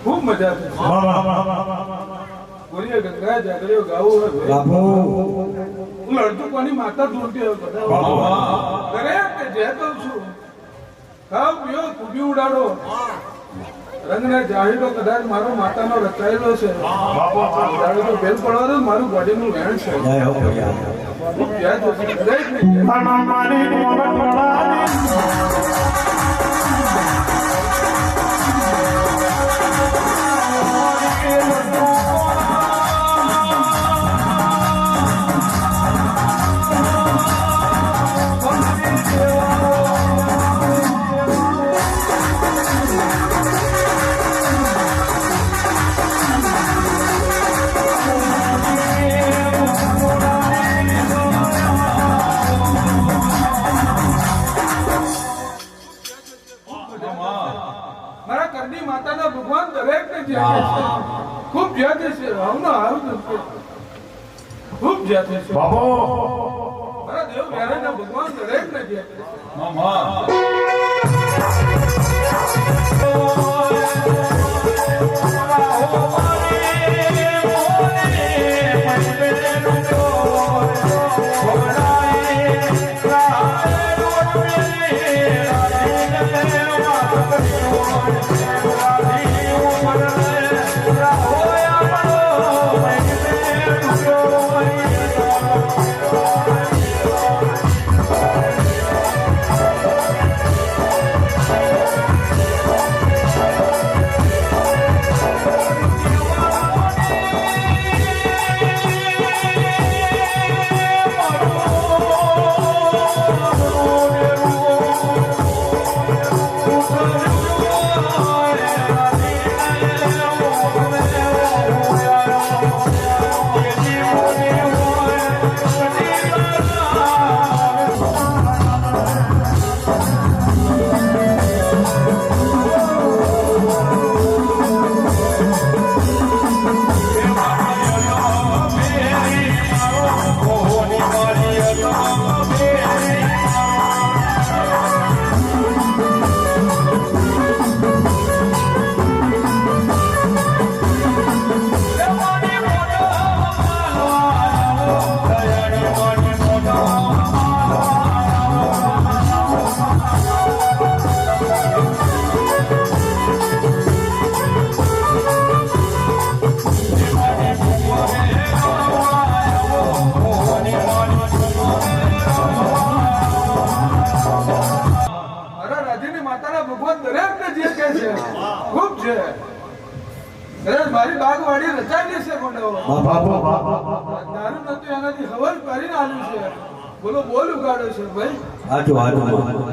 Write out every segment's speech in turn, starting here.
खूब मजा बोलिए गंगा जागरियो गाओ लड़तू कोनी माता ढूंढती हो करे के जे तो छु खाओ पियो खूबी उडाडो रंग ने जाहिरो कदाच मारो मातानो રચાયેલો છે જાડો તો બેલ પડવાનો મારું બોડીનું વેણ છે જય હો ભૈયા ખૂબ યાદ છે દરેક ને મારી મોગટવાળી खूब जाते से आवना आव खूब जाते से बाबो मारा देव यारे ना भगवान दरेक ने जाते मामा મારી બાગવાડી રચાયેલી છે કોડો દારૂ નતું એનાથી હવલ કરીને આલ્યું છે બોલો બોલ ઉગાડ્યો છે ભાઈ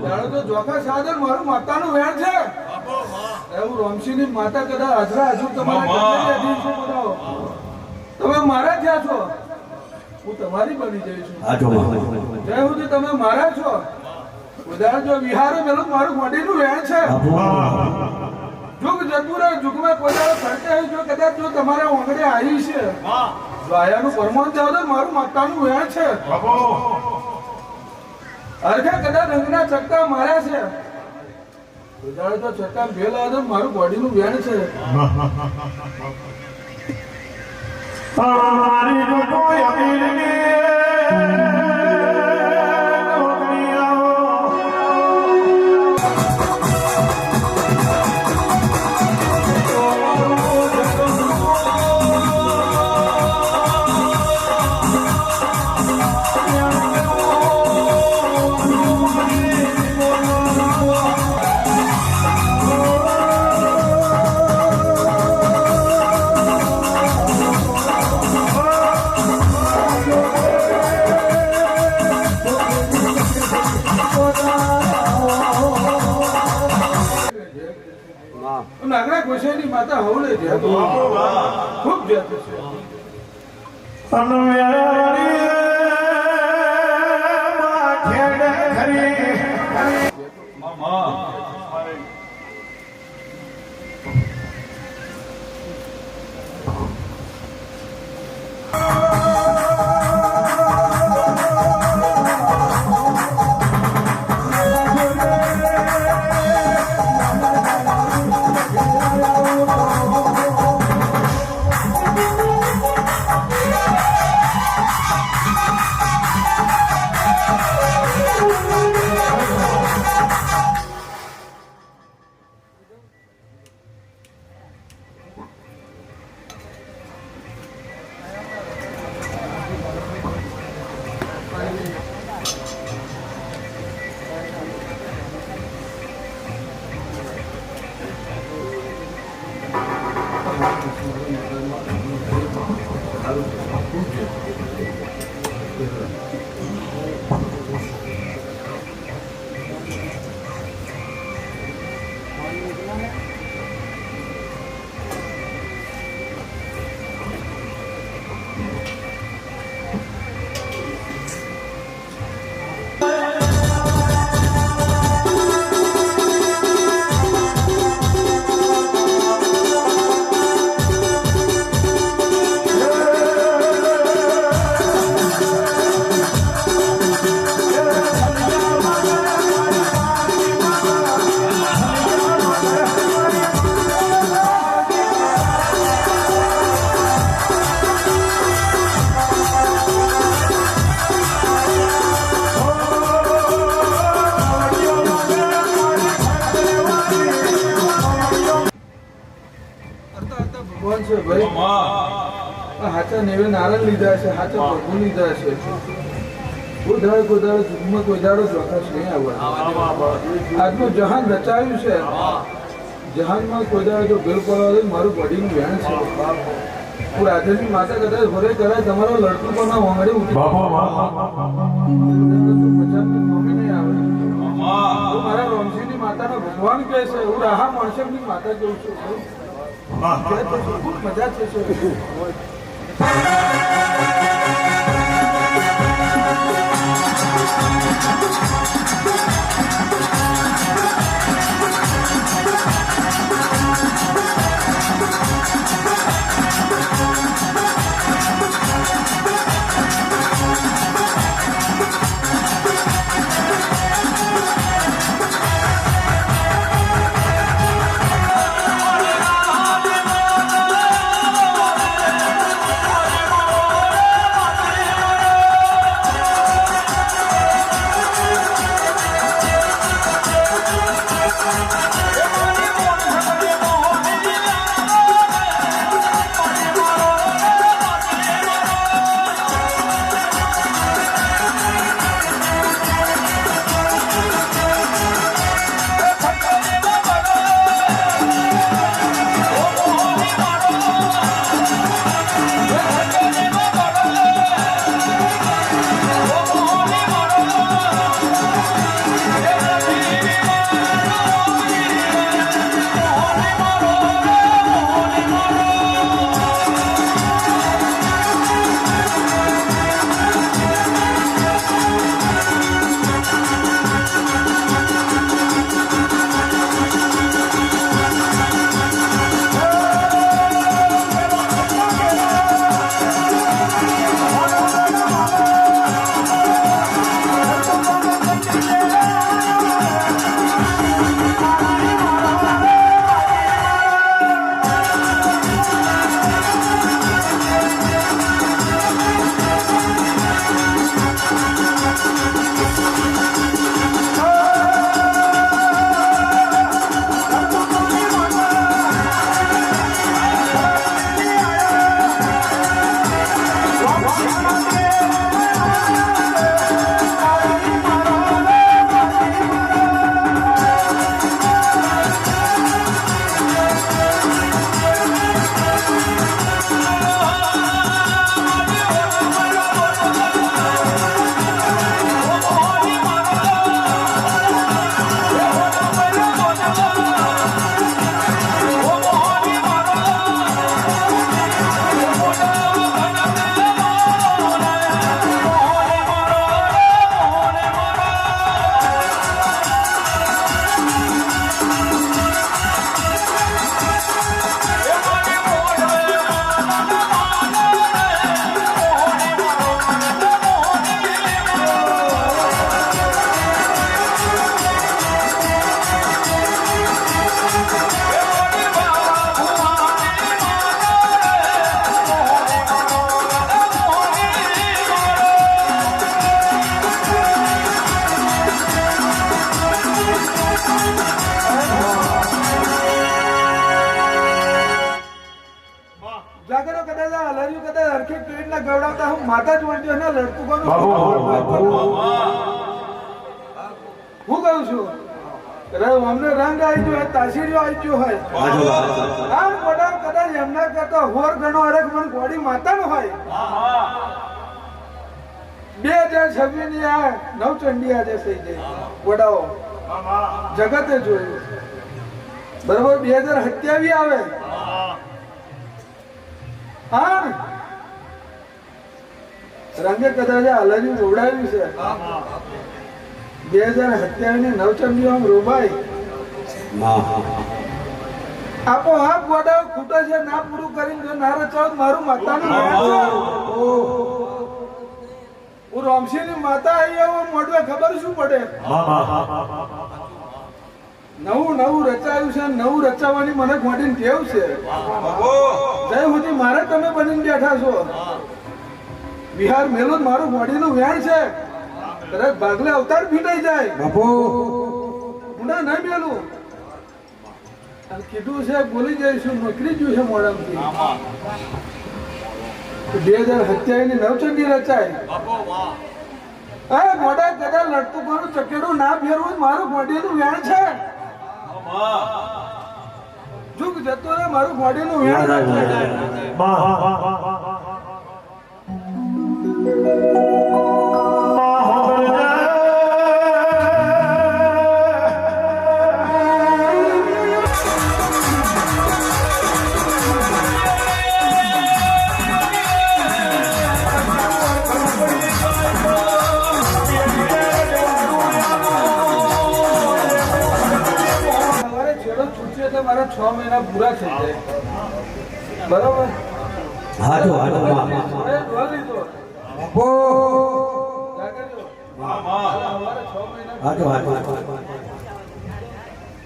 જાણો તો જોખા સાદર મારું માતાનું વેણ છે એવું રોમસીની માતા કદાચ હાજરા હજુ તમારા તમે મારા થયા છો હું તમારી બની જઈ છું જય સુધી તમે મારા છો ઉદાહરણ જો વિહારો મેલું મારું મોઢીનું વેણ છે जुग जतुरा जुग में कोदारो फरते है जो कदाच जो તમારા ઓંગડે આવી છે જો આયાનું પરમાન જાવ તો મારું માતાનું વેણ છે બાબો અરખે કદાચ રંગના ચક્કા માર્યા છે ઉજાડે તો ચક્કા ભેલા તો મારું બોડીનું વેણ છે મારી જો કોઈ અમીર ને નાગરા ગોસાઈની માતા હવળે છે ખૂબ જાતે છે ભાઈ હાચા નેવે નારાયણ લીધા છે, હાચા પ્રભુ લીધા છે. કોઈ દાડો જુગમાં કોઈ દાડો ચોખાશ નહીં આવવા. આજનું જહાન રચાયું છે, જહાનમાં કોઈ દાડો જો બિલ પડવા મારું બોડીનું વેણ છે. હું રાધેની માતા કદાચ ઘરે કરાય તમારો લડતું પણ વાંગડી ઉઠી મમ્મી નહીં આવે. મારા રોમસીની માતાનો ભગવાન કહે છે, હું રાહા માણસની માતા કહું છું. ખૂબ મજા છે. માતા જ વંટ્યો ને લડતું કોનું હું કહું છું અમને રંગ આવી ગયો તાસીરીઓ આવી ગયો હોય આમ મોટા કદાચ એમના કરતા હોર ઘણો હરેક મન ગોડી માતાનો હોય 2026 ની આ નવચંડી આજે થઈ ગઈ વડાઓ જગતે જોયું બરોબર 2027 આવે હા રંગે કદાચ હલાજી રોવડાવ્યું છે 2027 ની નવચંડી આમ રોબાઈ આપો હાફ ગોડાઓ ખૂટે છે ના પૂરું કરીને જો ના રચાવ મારું માતાનું હું રોમસી ની માતા આવી આવું મોઢવે ખબર શું પડે નવું રચાયું છે નવું રચાવવાની મને ગોડીને ટેવ છે જય સુધી મારે તમે બનીને બેઠા છો બિહાર મેલો મારું ગોડીનું વેણ છે કદાચ ભાગલે અવતાર ફીટાઈ જાય બાપુ ગુના નહીં મેલું કીધું છે ભૂલી જઈશું, નીકળી ગયું છે મોડામાંથી. 2027 ની નવચંડી રચાય. મોડા કદાચ લડતું કોનું ચકેડું ના ફેરવું મારું ગોડીનું વેણ છે. જુગ જતો રે મારું ગોડીનું વેણ છે. મારા 6 મહિના પૂરા થઈ જાય. બરાબર? હાજો હાજો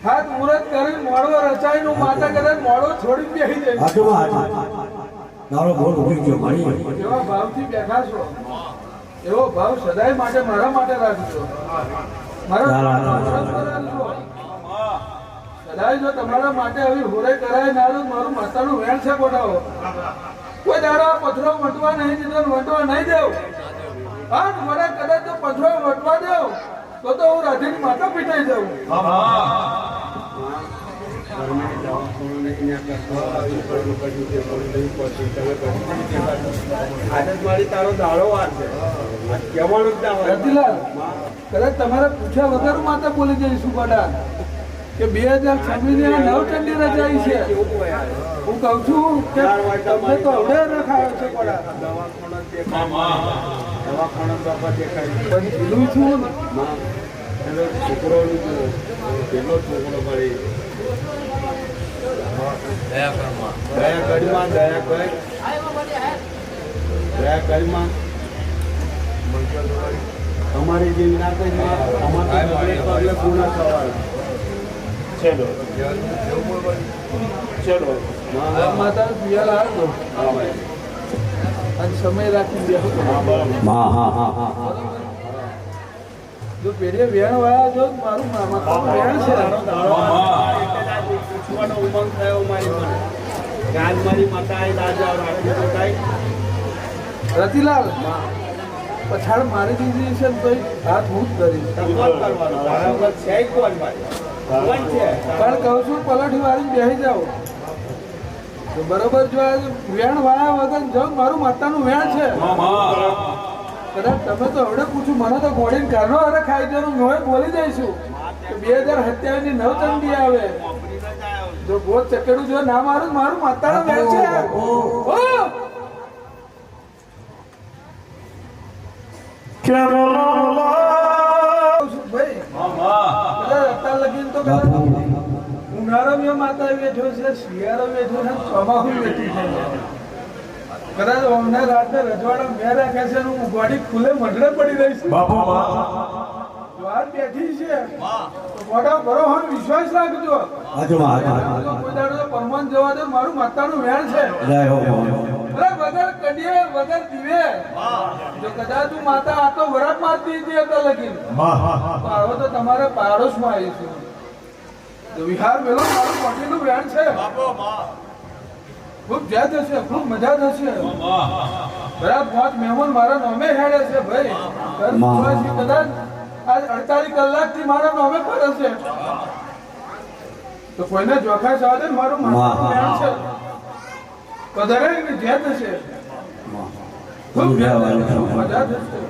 હાથ મુહૂર્ત કરી મોડો રચાય નું માતા કદાચ મોડો છોડી બેસી જાય. એવા ભાવથી બેઠા છો, એવો ભાવ સદાય માટે મારા માટે રાખજો. કદાચ જો તમારા માટે આવી હોરાઈ કરાય ના તો મારું માતાનું વેણ છે બોલાવો. કોઈ દાડો પથરો વટવા નહીં દીધો, વટવા નહીં દેવ. હા મને કદાચ તો પથરો વટવા દેવ તો હું રાધીની માતા પીટાઈ જાઉં. તારો દાડો વાર છે કદાચ તમારે પૂછ્યા વગર માતા બોલી જઈશું ગોડા કે 2026 ની નવચંડી રચાઈ છે. હું કઉ છું કે તમને તો હવે રખાયો છે ગોડા. કીધું છું છોકરો કેટલો છોકરો મળી તમારી જે વિના અમારે પૂર્ણ થવા ચલો માતા પિયાલ આવજો અને સમય રાખી દેવો. જો પેઢીએ વેણ વાળા જો મારું માતાનું વેણ છે. પૂછવાનો ઉમંગ થયો મારી મને ગાજ મારી માતા રતિલાલ પછાડ મારી દીધી છે ને તો હાથ હું જ કરીશ. પણ કહું છું પલઠી વાળી બેસી જાઓ તો બરોબર. જો આ વેણ વાળા વગર જો મારું માતાનું વેણ છે. કદાચ તમે તો હવે પૂછું મને તો ગોળીને ઘરનો અરે ખાઈ જવાનું હું બોલી જઈશું કે 2027 ની નવચંડી આવે. જો ગોળ ચકેડું જો ના મારું મારું માતાનું વેણ છે. ઉનાળો માતા બેઠો છે, શિયાળો બેઠો છે, ચોમાસું બેઠી છે. કદાચ અમને રાતે રજવાડા મેં રાખ્યા છે, હું ગોડી ખુલે મંડળે પડી રહીશ. વાત બેઠી છે ગોડા બરોબર વિશ્વાસ રાખજો. કોઈ દાડો પરમાન જવા દે મારું માતાનું વેણ છે. વગર કડીએ વગર દીવે જો કદાચ તું માતા આ તો વરાપ મારતી હતી હતા લગી હવે તો તમારા પાડોશમાં આવીશું. વિહાર મેલો મારું મોટીનું વેણ છે. ખૂબ મજા થશે, ખૂબ મજા થશે. બરાબર 5 મહેમાન મારા નામે હેડે છે ભાઈ. કદાચ આજ 48 કલાકથી મારા નામે ફરે છે તો કોઈને જોખા સાથે મારું માતાનું વેણ છે. કદરે જે થશે ખૂબ મજા થશે.